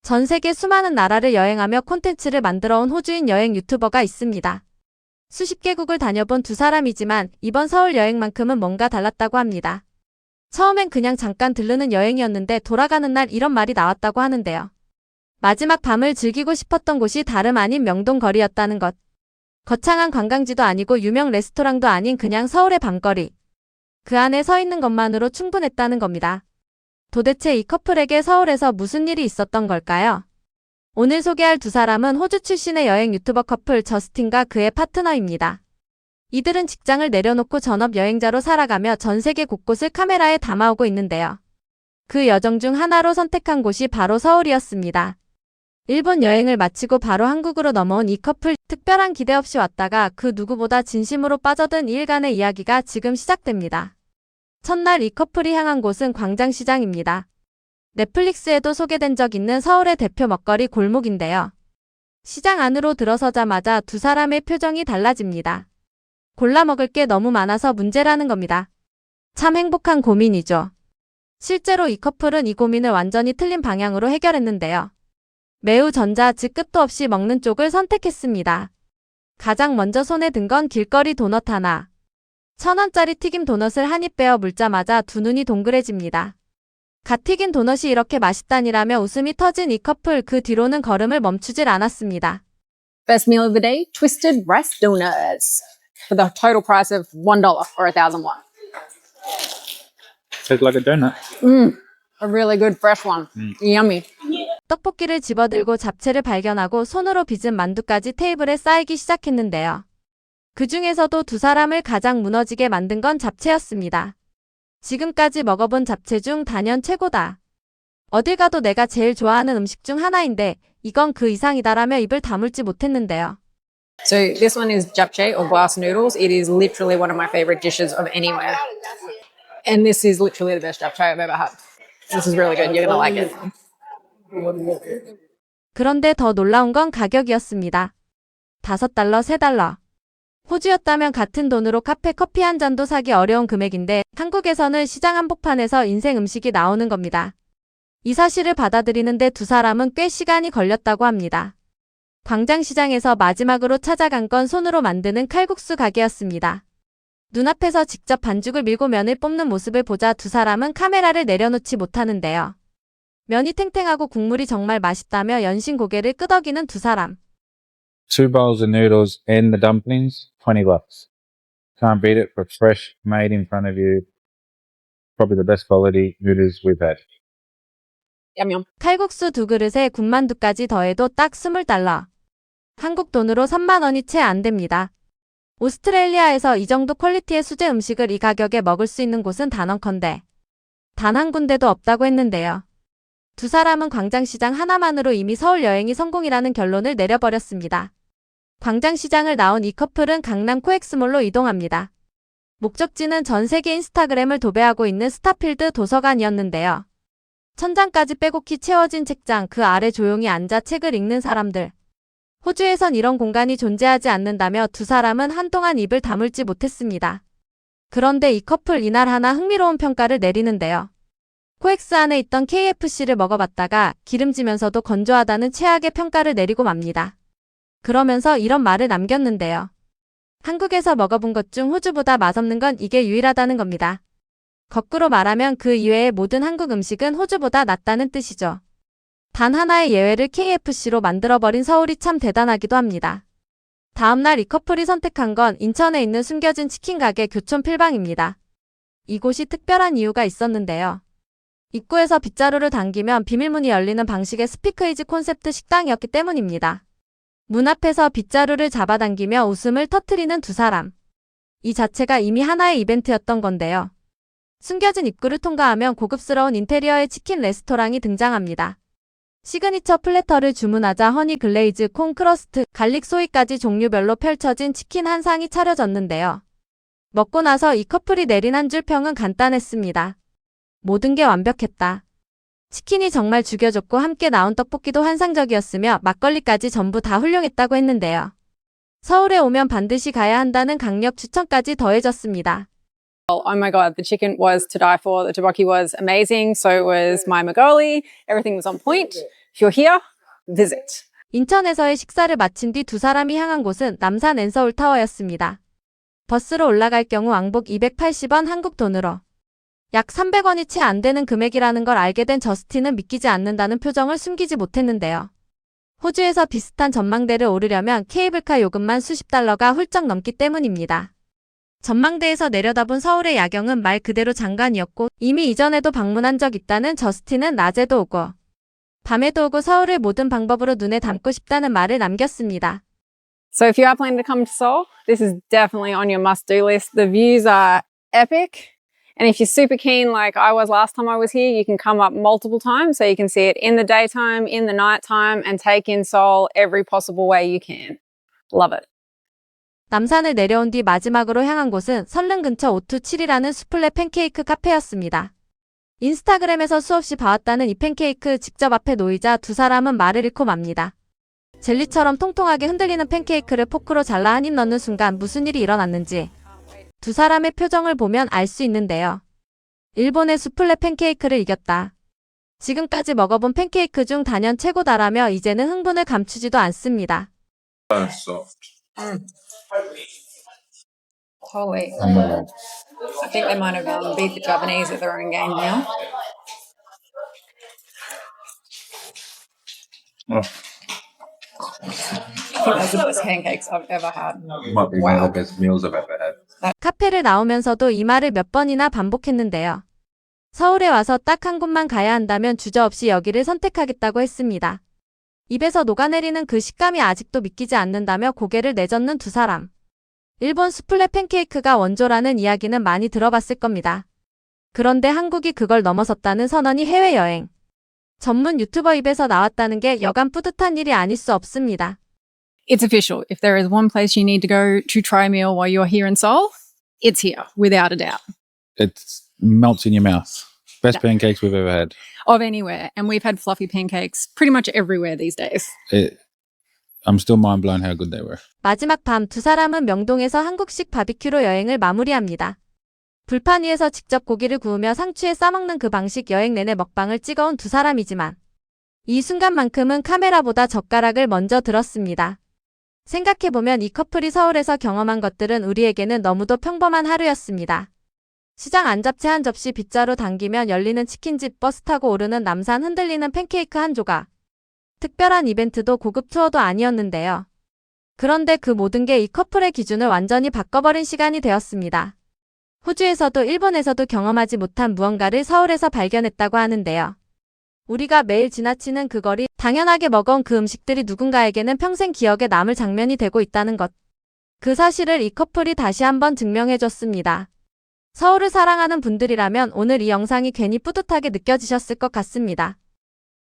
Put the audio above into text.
전 세계 수많은 나라를 여행하며 콘텐츠를 만들어 온 호주인 여행 유튜버가 있습니다. 수십 개국을 다녀본 두 사람이지만 이번 서울 여행만큼은 뭔가 달랐다고 합니다. 처음엔 그냥 잠깐 들르는 여행이었는데 돌아가는 날 이런 말이 나왔다고 하는데요. 마지막 밤을 즐기고 싶었던 곳이 다름 아닌 명동 거리였다는 것. 거창한 관광지도 아니고 유명 레스토랑도 아닌 그냥 서울의 밤거리. 그 안에 서 있는 것만으로 충분했다는 겁니다. 도대체 이 커플에게 서울에서 무슨 일이 있었던 걸까요? 오늘 소개할 두 사람은 호주 출신의 여행 유튜버 커플 저스틴과 그의 파트너입니다. 이들은 직장을 내려놓고 전업 여행자로 살아가며 전 세계 곳곳을 카메라에 담아오고 있는데요. 그 여정 중 하나로 선택한 곳이 바로 서울이었습니다. 일본 여행을 마치고 바로 한국으로 넘어온 이 커플, 특별한 기대 없이 왔다가 그 누구보다 진심으로 빠져든 2일간의 이야기가 지금 시작됩니다. 첫날 이 커플이 향한 곳은 광장시장입니다. 넷플릭스에도 소개된 적 있는 서울의 대표 먹거리 골목인데요. 시장 안으로 들어서자마자 두 사람의 표정이 달라집니다. 골라 먹을 게 너무 많아서 문제라는 겁니다. 참 행복한 고민이죠. 실제로 이 커플은 이 고민을 완전히 틀린 방향으로 해결했는데요. 매우 전자, 즉 끝도 없이 먹는 쪽을 선택했습니다. 가장 먼저 손에 든 건 길거리 도넛 하나. 1,000원짜리 튀김 도넛을 한 입 베어 물자마자 두 눈이 동그래집니다. 갓 튀긴 도넛이 이렇게 맛있다니라며 웃음이 터진 이 커플, 그 뒤로는 걸음을 멈추질 않았습니다. Best meal of the day, twisted rice donuts for the total price of $1 or 1,000 won. Tastes like a donut. A really good fresh one. Yummy. 떡볶이를 집어들고 잡채를 발견하고 손으로 빚은 만두까지 테이블에 쌓이기 시작했는데요. 그 중에서도 두 사람을 가장 무너지게 만든 건 잡채였습니다. 지금까지 먹어본 잡채 중 단연 최고다. 어딜 가도 내가 제일 좋아하는 음식 중 하나인데 이건 그 이상이다라며 입을 다물지 못했는데요. So this one is japchae or glass noodles. It is literally one of my favorite dishes of anywhere. And this is literally the best japchae I've ever had. This is really good. You're gonna like it. 그런데 더 놀라운 건 가격이었습니다. $5, $3. 호주였다면 같은 돈으로 카페 커피 한 잔도 사기 어려운 금액인데 한국에서는 시장 한복판에서 인생 음식이 나오는 겁니다. 이 사실을 받아들이는데 두 사람은 꽤 시간이 걸렸다고 합니다. 광장시장에서 마지막으로 찾아간 건 손으로 만드는 칼국수 가게였습니다. 눈앞에서 직접 반죽을 밀고 면을 뽑는 모습을 보자 두 사람은 카메라를 내려놓지 못하는데요. 면이 탱탱하고 국물이 정말 맛있다며 연신 고개를 끄덕이는 두 사람. 2 bowls of noodles and the dumplings, $20. Can't beat it for fresh, made in front of you. Probably the best quality noodles we've had. Yum yum. 칼국수 두 그릇에 군만두까지 더해도 딱 $20. 한국 돈으로 3만 원이 채 안 됩니다. 오스트레일리아에서 이 정도 퀄리티의 수제 음식을 이 가격에 먹을 수 있는 곳은 단언컨대 단 한 군데도 없다고 했는데요. 두 사람은 광장시장 하나만으로 이미 서울 여행이 성공이라는 결론을 내려버렸습니다. 광장시장을 나온 이 커플은 강남 코엑스몰로 이동합니다. 목적지는 전 세계 인스타그램을 도배하고 있는 스타필드 도서관이었는데요. 천장까지 빼곡히 채워진 책장, 그 아래 조용히 앉아 책을 읽는 사람들. 호주에선 이런 공간이 존재하지 않는다며 두 사람은 한동안 입을 다물지 못했습니다. 그런데 이 커플 이날 하나 흥미로운 평가를 내리는데요. 코엑스 안에 있던 KFC를 먹어봤다가 기름지면서도 건조하다는 최악의 평가를 내리고 맙니다. 그러면서 이런 말을 남겼는데요. 한국에서 먹어본 것 중 호주보다 맛없는 건 이게 유일하다는 겁니다. 거꾸로 말하면 그 이외의 모든 한국 음식은 호주보다 낫다는 뜻이죠. 단 하나의 예외를 KFC로 만들어버린 서울이 참 대단하기도 합니다. 다음날 이 커플이 선택한 건 인천에 있는 숨겨진 치킨 가게 교촌 필방입니다. 이곳이 특별한 이유가 있었는데요. 입구에서 빗자루를 당기면 비밀문이 열리는 방식의 스피크이즈 콘셉트 식당이었기 때문입니다. 문 앞에서 빗자루를 잡아당기며 웃음을 터뜨리는 두 사람. 이 자체가 이미 하나의 이벤트였던 건데요. 숨겨진 입구를 통과하면 고급스러운 인테리어의 치킨 레스토랑이 등장합니다. 시그니처 플래터를 주문하자 허니 글레이즈, 콩 크러스트, 갈릭 소이까지 종류별로 펼쳐진 치킨 한 상이 차려졌는데요. 먹고 나서 이 커플이 내린 한 줄 평은 간단했습니다. 모든 게 완벽했다. 치킨이 정말 죽여줬고 함께 나온 떡볶이도 환상적이었으며 막걸리까지 전부 다 훌륭했다고 했는데요. 서울에 오면 반드시 가야 한다는 강력 추천까지 더해졌습니다. Oh my God, the chicken was to die for. The tteokbokki was amazing. So was my magoli. Everything was on point. If you're here, visit. 인천에서의 식사를 마친 뒤 두 사람이 향한 곳은 남산 엔서울 타워였습니다. 버스로 올라갈 경우 왕복 280원 한국 돈으로 약 300원이 채 안 되는 금액이라는 걸 알게 된 저스틴은 믿기지 않는다는 표정을 숨기지 못했는데요. 호주에서 비슷한 전망대를 오르려면 케이블카 요금만 수십 달러가 훌쩍 넘기 때문입니다. 전망대에서 내려다본 서울의 야경은 말 그대로 장관이었고 이미 이전에도 방문한 적 있다는 저스틴은 낮에도 오고 밤에도 오고 서울을 모든 방법으로 눈에 담고 싶다는 말을 남겼습니다. So if you are planning to come to Seoul, this is definitely on your must-do list. The views are epic. And if you're super keen, like I was last time I was here, you can come up multiple times. So you can see it in the daytime, in the nighttime, and take in Seoul every possible way you can. Love it. 남산을 내려온 뒤 마지막으로 향한 곳은 설릉 근처 527이라는 수플레 팬케이크 카페였습니다. 인스타그램에서 수없이 봐왔다는 이 팬케이크 직접 앞에 놓이자 두 사람은 말을 잃고 맙니다. 젤리처럼 통통하게 흔들리는 팬케이크를 포크로 잘라 한 입 넣는 순간 무슨 일이 일어났는지 두 사람의 표정을 보면 알 수 있는데요. 일본의 수플레 팬케이크를 이겼다. 지금까지 먹어본 팬케이크 중 단연 최고다라며 이제는 흥분을 감추지도 않습니다. Totally. Unbelievable. I think they might have beat the Japanese at their own game now. Oh, I think those are the best pancakes I've ever had. might be one of the best meals I've ever had. 카페를 나오면서도 이 말을 몇 번이나 반복했는데요. 서울에 와서 딱 한 곳만 가야 한다면 주저없이 여기를 선택하겠다고 했습니다. 입에서 녹아내리는 그 식감이 아직도 믿기지 않는다며 고개를 내젓는 두 사람. 일본 수플레 팬케이크가 원조라는 이야기는 많이 들어봤을 겁니다. 그런데 한국이 그걸 넘어섰다는 선언이 해외여행 전문 유튜버 입에서 나왔다는 게 여간 뿌듯한 일이 아닐 수 없습니다. It's official. If there is one place you need to go to try a meal while you're here in Seoul, it's here, without a doubt. It melts in your mouth. Best pancakes we've ever had. Of anywhere. And we've had fluffy pancakes pretty much everywhere these days. I'm still mind blown how good they were. 마지막 밤 두 사람은 명동에서 한국식 바비큐로 여행을 마무리합니다. 불판 위에서 직접 고기를 구우며 상추에 싸먹는 그 방식 여행 내내 먹방을 찍어온 두 사람이지만 이 순간만큼은 카메라보다 젓가락을 먼저 들었습니다. 생각해보면 이 커플이 서울에서 경험한 것들은 우리에게는 너무도 평범한 하루였습니다. 시장 안잡채 한 접시 빗자루 당기면 열리는 치킨집, 버스 타고 오르는 남산, 흔들리는 팬케이크 한 조각. 특별한 이벤트도 고급 투어도 아니었는데요. 그런데 그 모든 게 이 커플의 기준을 완전히 바꿔버린 시간이 되었습니다. 호주에서도 일본에서도 경험하지 못한 무언가를 서울에서 발견했다고 하는데요. 우리가 매일 지나치는 그 거리, 당연하게 먹어온 그 음식들이 누군가에게는 평생 기억에 남을 장면이 되고 있다는 것. 그 사실을 이 커플이 다시 한번 증명해줬습니다. 서울을 사랑하는 분들이라면 오늘 이 영상이 괜히 뿌듯하게 느껴지셨을 것 같습니다.